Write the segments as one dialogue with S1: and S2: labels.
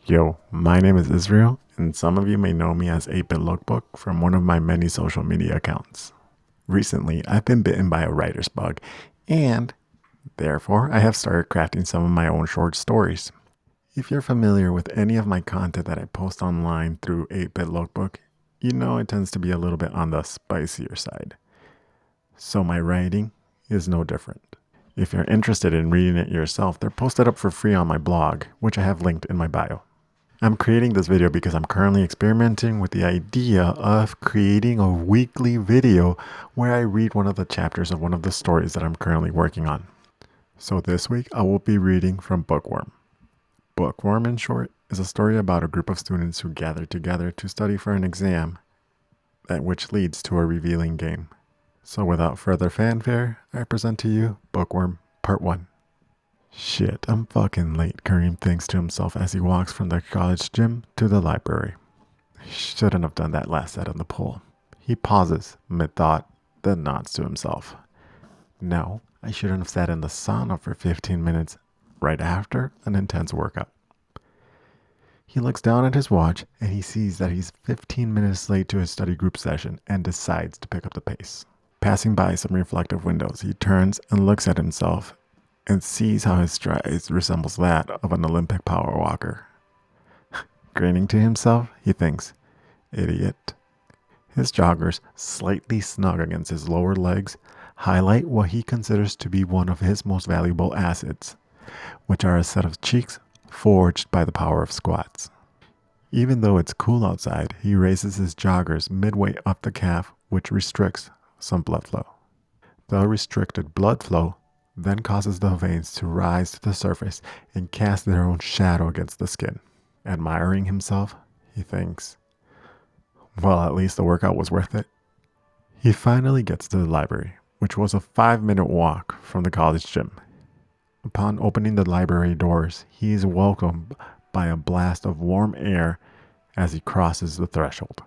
S1: Yo, my name is Israel, and some of you may know me as 8-Bit Lookbook from one of my many social media accounts. Recently, I've been bitten by a writer's bug, and therefore I have started crafting some of my own short stories. If you're familiar with any of my content that I post online through 8-Bit Lookbook, you know it tends to be a little bit on the spicier side. So my writing is no different. If you're interested in reading it yourself, they're posted up for free on my blog, which I have linked in my bio. I'm creating this video because I'm currently experimenting with the idea of creating a weekly video where I read one of the chapters of one of the stories that I'm currently working on. So this week I will be reading from Bookworm. Bookworm, in short, is a story about a group of students who gather together to study for an exam, which leads to a revealing game. So without further fanfare, I present to you Bookworm Part 1. Shit, I'm fucking late, Kareem thinks to himself as he walks from the college gym to the library. Shouldn't have done that last set on the pool. He pauses mid-thought, then nods to himself. No, I shouldn't have sat in the sauna for 15 minutes right after an intense workout. He looks down at his watch and he sees that he's 15 minutes late to his study group session and decides to pick up the pace. Passing by some reflective windows, he turns and looks at himself and sees how his strides resembles that of an Olympic power walker. Grinning to himself, he thinks, idiot. His joggers, slightly snug against his lower legs, highlight what he considers to be one of his most valuable assets, which are a set of cheeks forged by the power of squats. Even though it's cool outside, he raises his joggers midway up the calf, which restricts some blood flow. The restricted blood flow then causes the veins to rise to the surface and cast their own shadow against the skin. Admiring himself, he thinks, well, at least the workout was worth it. He finally gets to the library, which was a 5-minute walk from the college gym. Upon opening the library doors, he is welcomed by a blast of warm air as he crosses the threshold.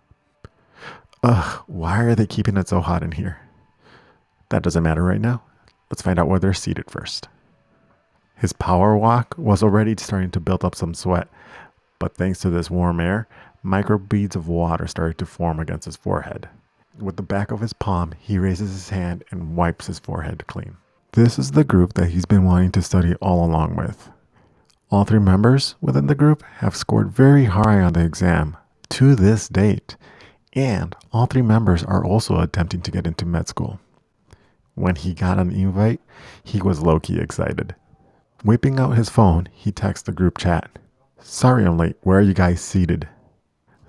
S1: Ugh, why are they keeping it so hot in here? That doesn't matter right now. Let's find out where they're seated first. His power walk was already starting to build up some sweat, but thanks to this warm air, micro beads of water started to form against his forehead. With the back of his palm, he raises his hand and wipes his forehead clean. This is the group that he's been wanting to study all along with. All 3 members within the group have scored very high on the exam to this date, and all 3 members are also attempting to get into med school. When he got an invite, he was low-key excited. Whipping out his phone, he texts the group chat. Sorry I'm late, where are you guys seated?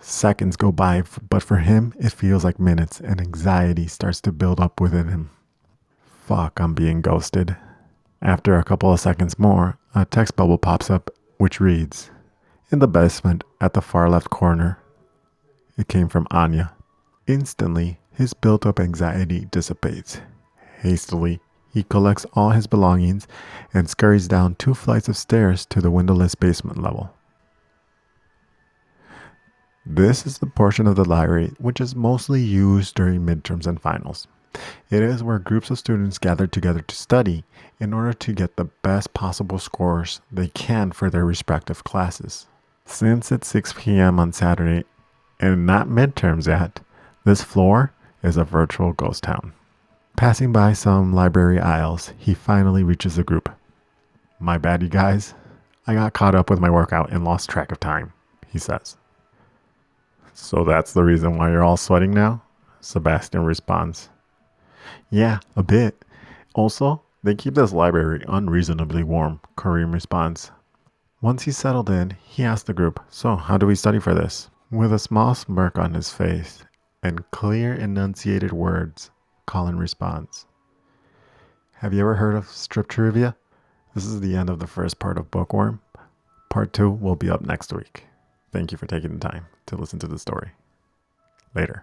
S1: Seconds go by, but for him, it feels like minutes, and anxiety starts to build up within him. Fuck, I'm being ghosted. After a couple of seconds more, a text bubble pops up, which reads, in the basement at the far left corner. It came from Anya. Instantly, his built-up anxiety dissipates. Hastily, he collects all his belongings and scurries down 2 flights of stairs to the windowless basement level. This is the portion of the library which is mostly used during midterms and finals. It is where groups of students gather together to study in order to get the best possible scores they can for their respective classes. Since it's 6 p.m. on Saturday and not midterms yet, this floor is a virtual ghost town. Passing by some library aisles, he finally reaches the group. My bad, you guys. I got caught up with my workout and lost track of time, he says. So that's the reason why you're all sweating now? Sebastian responds. Yeah, a bit. Also, they keep this library unreasonably warm, Kareem responds. Once he's settled in, he asks the group, so how do we study for this? With a small smirk on his face and clear enunciated words, Colin responds. Have you ever heard of strip trivia? This is the end of the first part of Bookworm. Part 2 will be up next week. Thank you for taking the time to listen to the story. Later.